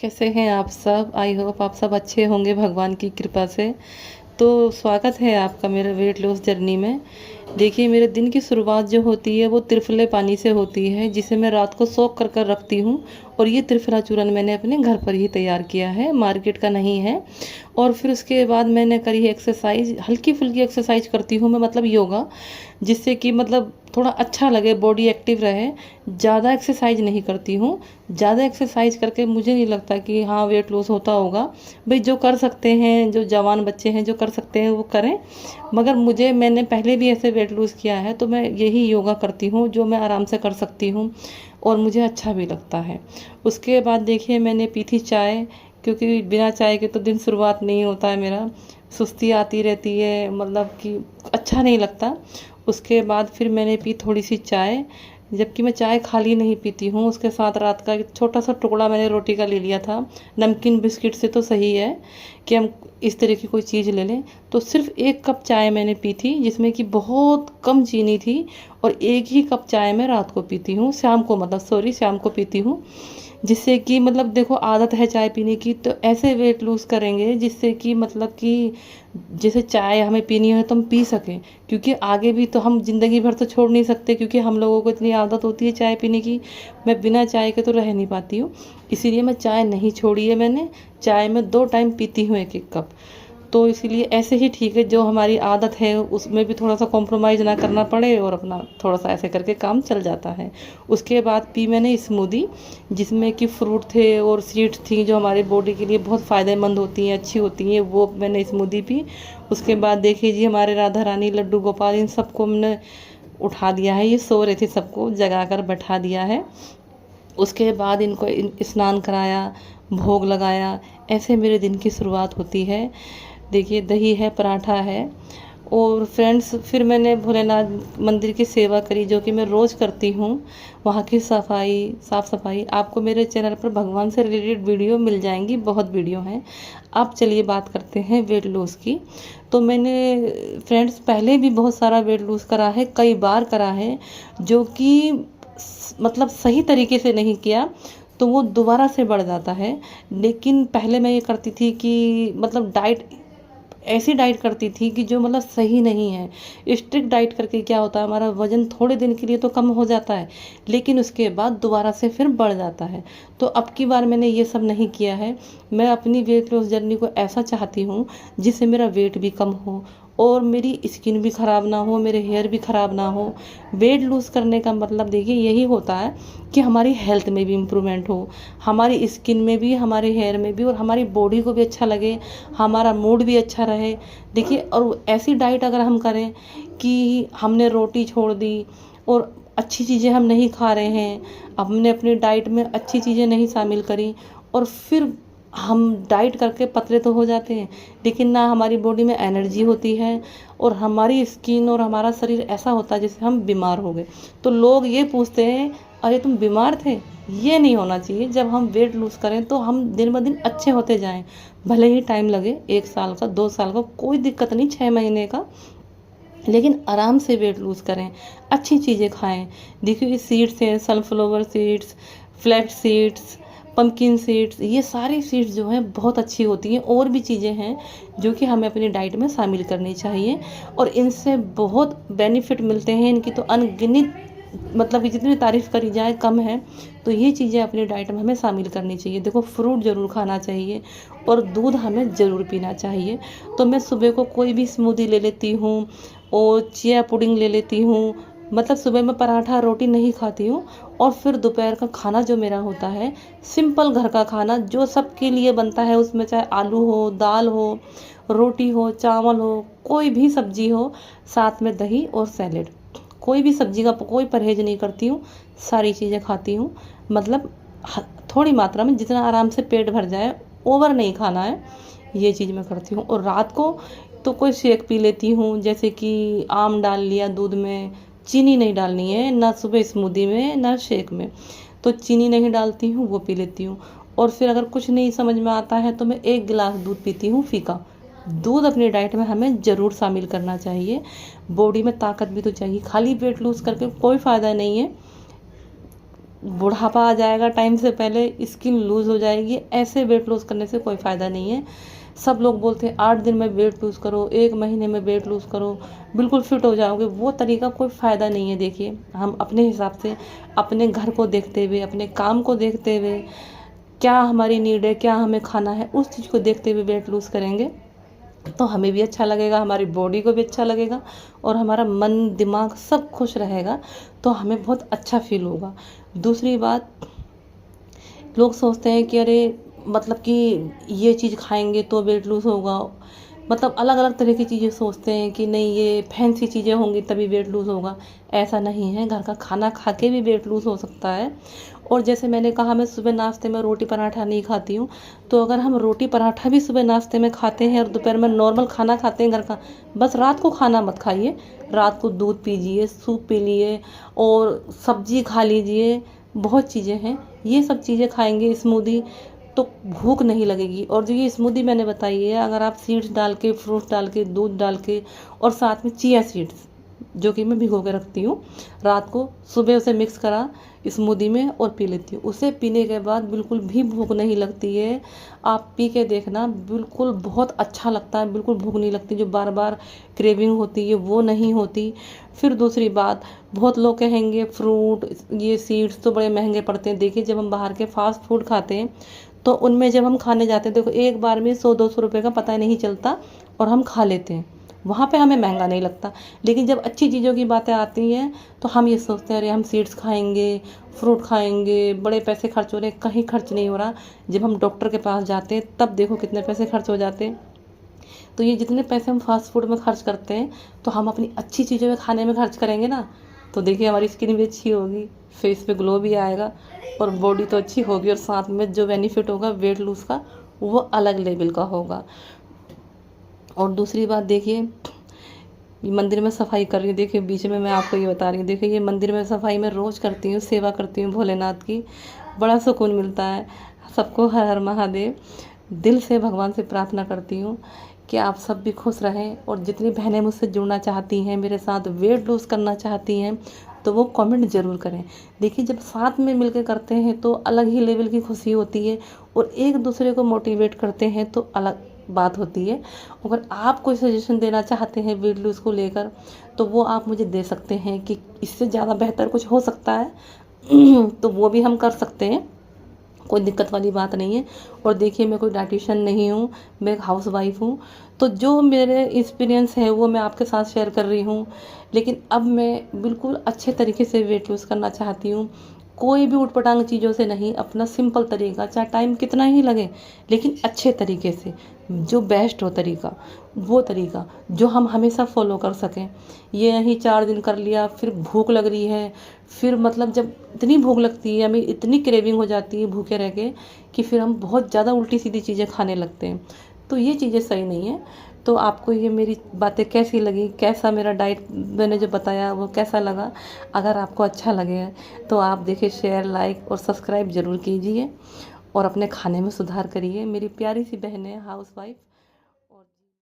कैसे हैं आप सब? आई होप आप सब अच्छे होंगे भगवान की कृपा से। तो स्वागत है आपका मेरे वेट लॉस जर्नी में। देखिए, मेरे दिन की शुरुआत जो होती है वो त्रिफले पानी से होती है, जिसे मैं रात को सोख कर कर रखती हूँ। और ये त्रिफला चूर्ण मैंने अपने घर पर ही तैयार किया है, मार्केट का नहीं है। और फिर उसके बाद मैंने करी एक्सरसाइज, हल्की फुल्की एक्सरसाइज करती हूँ मैं, मतलब योगा, जिससे कि मतलब थोड़ा अच्छा लगे, बॉडी एक्टिव रहे। ज़्यादा एक्सरसाइज नहीं करती हूँ। ज़्यादा एक्सरसाइज करके मुझे नहीं लगता कि हाँ वेट लॉस होता होगा। भाई जो कर सकते हैं, जो जवान बच्चे हैं जो कर सकते हैं वो करें। मगर मैंने पहले भी ऐसे वेट लूज़ किया है, तो मैं यही योगा करती हूँ जो मैं आराम से कर सकती हूँ और मुझे अच्छा भी लगता है। उसके बाद देखिए, मैंने पी थी चाय, क्योंकि बिना चाय के तो दिन शुरुआत नहीं होता है मेरा। सुस्ती आती रहती है, मतलब कि अच्छा नहीं लगता। उसके बाद फिर मैंने पी थोड़ी सी चाय, जबकि मैं चाय खाली नहीं पीती हूँ। उसके साथ रात का एक छोटा सा टुकड़ा मैंने रोटी का ले लिया था। नमकीन बिस्किट से तो सही है कि हम इस तरह की कोई चीज़ ले लें। तो सिर्फ 1 कप चाय मैंने पी थी, जिसमें कि बहुत कम चीनी थी। और 1 ही कप चाय मैं रात को पीती हूँ, शाम को, मतलब सॉरी, शाम को पीती हूँ। जिससे कि मतलब देखो, आदत है चाय पीने की, तो ऐसे वेट लूज़ करेंगे जिससे कि मतलब कि जैसे चाय हमें पीनी है तो हम पी सकें। क्योंकि आगे भी तो हम ज़िंदगी भर तो छोड़ नहीं सकते, क्योंकि हम लोगों को इतनी आदत होती है चाय पीने की। मैं बिना चाय के तो रह नहीं पाती हूँ। इसीलिए मैं चाय नहीं छोड़ी है मैंने। चाय में 2 टाइम पीती हूँ 1-1 कप। तो इसीलिए ऐसे ही ठीक है, जो हमारी आदत है उसमें भी थोड़ा सा कॉम्प्रोमाइज़ ना करना पड़े, और अपना थोड़ा सा ऐसे करके काम चल जाता है। उसके बाद पी मैंने स्मूदी, जिसमें कि फ्रूट थे और सीड्स थी, जो हमारी बॉडी के लिए बहुत फ़ायदेमंद होती हैं, अच्छी होती हैं, वो मैंने स्मूदी पी। उसके बाद देखिए जी, हमारे राधा रानी, लड्डू गोपाल, इन सबको हमने उठा दिया है। ये सो रहे थे, सबको जगा कर बैठा दिया है। उसके बाद इनको स्नान कराया, भोग लगाया। ऐसे मेरे दिन की शुरुआत होती है। देखिए, दही है, पराठा है। और फ्रेंड्स, फिर मैंने भोलेनाथ मंदिर की सेवा करी, जो कि मैं रोज़ करती हूँ। वहाँ की सफाई, साफ़ सफाई, आपको मेरे चैनल पर भगवान से रिलेटेड वीडियो मिल जाएंगी, बहुत वीडियो हैं। अब चलिए बात करते हैं वेट लॉस की। तो मैंने फ्रेंड्स पहले भी बहुत सारा वेट लॉस करा है, कई बार करा है, जो कि मतलब सही तरीके से नहीं किया तो वो दोबारा से बढ़ जाता है। लेकिन पहले मैं ये करती थी कि मतलब डाइट, ऐसी डाइट करती थी कि जो मतलब सही नहीं है। स्ट्रिक्ट डाइट करके क्या होता है, हमारा वज़न थोड़े दिन के लिए तो कम हो जाता है, लेकिन उसके बाद दोबारा से फिर बढ़ जाता है। तो अब की बार मैंने ये सब नहीं किया है। मैं अपनी वेट लॉस जर्नी को ऐसा चाहती हूँ जिससे मेरा वेट भी कम हो और मेरी स्किन भी ख़राब ना हो, मेरे हेयर भी ख़राब ना हो। वेट लूज़ करने का मतलब देखिए यही होता है कि हमारी हेल्थ में भी इम्प्रूवमेंट हो, हमारी स्किन में भी, हमारे हेयर में भी, और हमारी बॉडी को भी अच्छा लगे, हमारा मूड भी अच्छा रहे। देखिए, और ऐसी डाइट अगर हम करें कि हमने रोटी छोड़ दी और अच्छी चीज़ें हम नहीं खा रहे हैं, हमने अपनी डाइट में अच्छी चीज़ें नहीं शामिल करी, और फिर हम डाइट करके पतले तो हो जाते हैं, लेकिन ना हमारी बॉडी में एनर्जी होती है, और हमारी स्किन और हमारा शरीर ऐसा होता है जैसे हम बीमार हो गए। तो लोग ये पूछते हैं, अरे तुम बीमार थे? ये नहीं होना चाहिए। जब हम वेट लूज़ करें तो हम दिन ब दिन अच्छे होते जाएं, भले ही टाइम लगे, 1 साल का, 2 साल का, कोई दिक्कत नहीं, 6 महीने का, लेकिन आराम से वेट लूज़ करें, अच्छी चीज़ें खाएं। देखिए, सीड्स हैं, sunflower seeds, flax seeds, pumpkin seeds, ये सारी सीड्स जो हैं बहुत अच्छी होती हैं। और भी चीज़ें हैं जो कि हमें अपनी डाइट में शामिल करनी चाहिए, और इनसे बहुत बेनिफिट मिलते हैं। इनकी तो अनगिनत, मतलब कि जितनी तारीफ़ करी जाए कम है। तो ये चीज़ें अपनी डाइट में हमें शामिल करनी चाहिए। देखो, फ्रूट ज़रूर खाना चाहिए और दूध हमें ज़रूर पीना चाहिए। तो मैं सुबह को कोई भी स्मूदी ले लेती हूँ और चिया पुडिंग ले लेती हूँ। मतलब सुबह में पराठा रोटी नहीं खाती हूँ। और फिर दोपहर का खाना जो मेरा होता है, सिंपल घर का खाना जो सबके लिए बनता है, उसमें चाहे आलू हो, दाल हो, रोटी हो, चावल हो, कोई भी सब्जी हो, साथ में दही और सैलेड। कोई भी सब्जी का कोई परहेज नहीं करती हूँ, सारी चीज़ें खाती हूँ। मतलब थोड़ी मात्रा में, जितना आराम से पेट भर जाए, ओवर नहीं खाना है, ये चीज़ मैं करती हूँ। और रात को तो कोई शेक पी लेती हूँ, जैसे कि आम डाल लिया दूध में, चीनी नहीं डालनी है ना सुबह स्मूदी में ना शेक में, तो चीनी नहीं डालती हूँ, वो पी लेती हूँ। और फिर अगर कुछ नहीं समझ में आता है तो मैं 1 गिलास दूध पीती हूँ, फीका। दूध अपनी डाइट में हमें ज़रूर शामिल करना चाहिए। बॉडी में ताकत भी तो चाहिए, खाली वेट लूज़ करके कोई फ़ायदा नहीं है। बुढ़ापा आ जाएगा टाइम से पहले, स्किन लूज़ हो जाएगी। ऐसे वेट लॉस करने से कोई फ़ायदा नहीं है। सब लोग बोलते हैं 8 दिन में वेट लूज़ करो, 1 महीने में वेट लूज़ करो, बिल्कुल फिट हो जाओगे। वो तरीका कोई फ़ायदा नहीं है। देखिए, हम अपने हिसाब से, अपने घर को देखते हुए, अपने काम को देखते हुए, क्या हमारी नीड है, क्या हमें खाना है, उस चीज़ को देखते हुए वेट लूज़ करेंगे तो हमें भी अच्छा लगेगा, हमारी बॉडी को भी अच्छा लगेगा और हमारा मन दिमाग सब खुश रहेगा, तो हमें बहुत अच्छा फील होगा। दूसरी बात, लोग सोचते हैं कि अरे मतलब कि ये चीज़ खाएंगे तो वेट लूज़ होगा, मतलब अलग अलग तरह की चीज़ें सोचते हैं कि नहीं ये फैंसी चीज़ें होंगी तभी वेट लूज़ होगा। ऐसा नहीं है, घर का खाना खा के भी वेट लूज़ हो सकता है। और जैसे मैंने कहा, मैं सुबह नाश्ते में रोटी पराठा नहीं खाती हूँ, तो अगर हम रोटी पराठा भी सुबह नाश्ते में खाते हैं और दोपहर में नॉर्मल खाना खाते हैं घर का, बस रात को खाना मत खाइए। रात को दूध पीजिए, सूप पी लिए और सब्जी खा लीजिए। बहुत चीज़ें हैं, ये सब चीज़ें खाएंगे, स्मूदी, तो भूख नहीं लगेगी। और जो ये स्मूदी मैंने बताई है, अगर आप सीड्स डाल के, फ्रूट डाल के, दूध डाल के और साथ में चिया सीड्स, जो कि मैं भिगो के रखती हूँ रात को, सुबह उसे मिक्स करा स्मूदी में और पी लेती हूँ। उसे पीने के बाद बिल्कुल भी भूख नहीं लगती है। आप पी के देखना, बिल्कुल बहुत अच्छा लगता है, बिल्कुल भूख नहीं लगती। जो बार बार क्रेविंग होती है वो नहीं होती। फिर दूसरी बात, बहुत लोग कहेंगे फ्रूट, ये सीड्स तो बड़े महंगे पड़ते हैं। देखिए, जब हम बाहर के फास्ट फूड खाते हैं तो उनमें जब हम खाने जाते हैं, देखो एक बार में 100-200 रुपये का पता नहीं चलता और हम खा लेते हैं। वहाँ पे हमें महंगा नहीं लगता। लेकिन जब अच्छी चीज़ों की बातें आती हैं तो हम ये सोचते हैं अरे हम सीड्स खाएंगे, फ्रूट खाएंगे, बड़े पैसे खर्च हो रहे हैं। कहीं खर्च नहीं हो रहा। जब हम डॉक्टर के पास जाते हैं तब देखो कितने पैसे खर्च हो जाते हैं। तो ये जितने पैसे हम फास्ट फूड में खर्च करते हैं, तो हम अपनी अच्छी चीज़ों में खाने में खर्च करेंगे ना, तो देखिए हमारी स्किन भी अच्छी होगी, फेस पे ग्लो भी आएगा और बॉडी तो अच्छी होगी, और साथ में जो बेनिफिट होगा वेट लूज़ का, वो अलग लेवल का होगा। और दूसरी बात देखिए, मंदिर में सफाई कर रही हूँ। देखिए, बीच में मैं आपको ये बता रही हूँ, देखिए ये मंदिर में सफाई मैं रोज़ करती हूँ, सेवा करती हूँ भोलेनाथ की, बड़ा सुकून मिलता है। सबको हर हर महादेव। दिल से भगवान से प्रार्थना करती हूँ कि आप सब भी खुश रहें। और जितनी बहनें मुझसे जुड़ना चाहती हैं, मेरे साथ वेट लूज़ करना चाहती हैं, तो वो कमेंट ज़रूर करें। देखिए, जब साथ में मिलकर करते हैं तो अलग ही लेवल की खुशी होती है, और एक दूसरे को मोटिवेट करते हैं तो अलग बात होती है। अगर आप कोई सजेशन देना चाहते हैं वेट लूज़ को लेकर, तो वो आप मुझे दे सकते हैं कि इससे ज़्यादा बेहतर कुछ हो सकता है तो वो भी हम कर सकते हैं, कोई दिक्कत वाली बात नहीं है। और देखिए, मैं कोई डाइटिशियन नहीं हूँ, मैं एक हाउस वाइफ हूँ, तो जो मेरे एक्सपीरियंस है वो मैं आपके साथ शेयर कर रही हूँ। लेकिन अब मैं बिल्कुल अच्छे तरीके से वेट लूज़ करना चाहती हूँ, कोई भी उटपटांग चीज़ों से नहीं, अपना सिंपल तरीका, चाहे टाइम कितना ही लगे, लेकिन अच्छे तरीके से, जो बेस्ट हो तरीका, वो तरीका जो हम हमेशा फॉलो कर सकें। ये नहीं 4 दिन कर लिया फिर भूख लग रही है, फिर मतलब जब इतनी भूख लगती है, हमें इतनी क्रेविंग हो जाती है भूखे रह के, कि फिर हम बहुत ज़्यादा उल्टी सीधी चीज़ें खाने लगते हैं। तो ये चीज़ें सही नहीं है। तो आपको ये मेरी बातें कैसी लगी, कैसा मेरा डाइट मैंने जो बताया वो कैसा लगा? अगर आपको अच्छा लगे तो आप देखिए, शेयर, लाइक और सब्सक्राइब ज़रूर कीजिए और अपने खाने में सुधार करिए। मेरी प्यारी सी बहन है, हाउस वाइफ।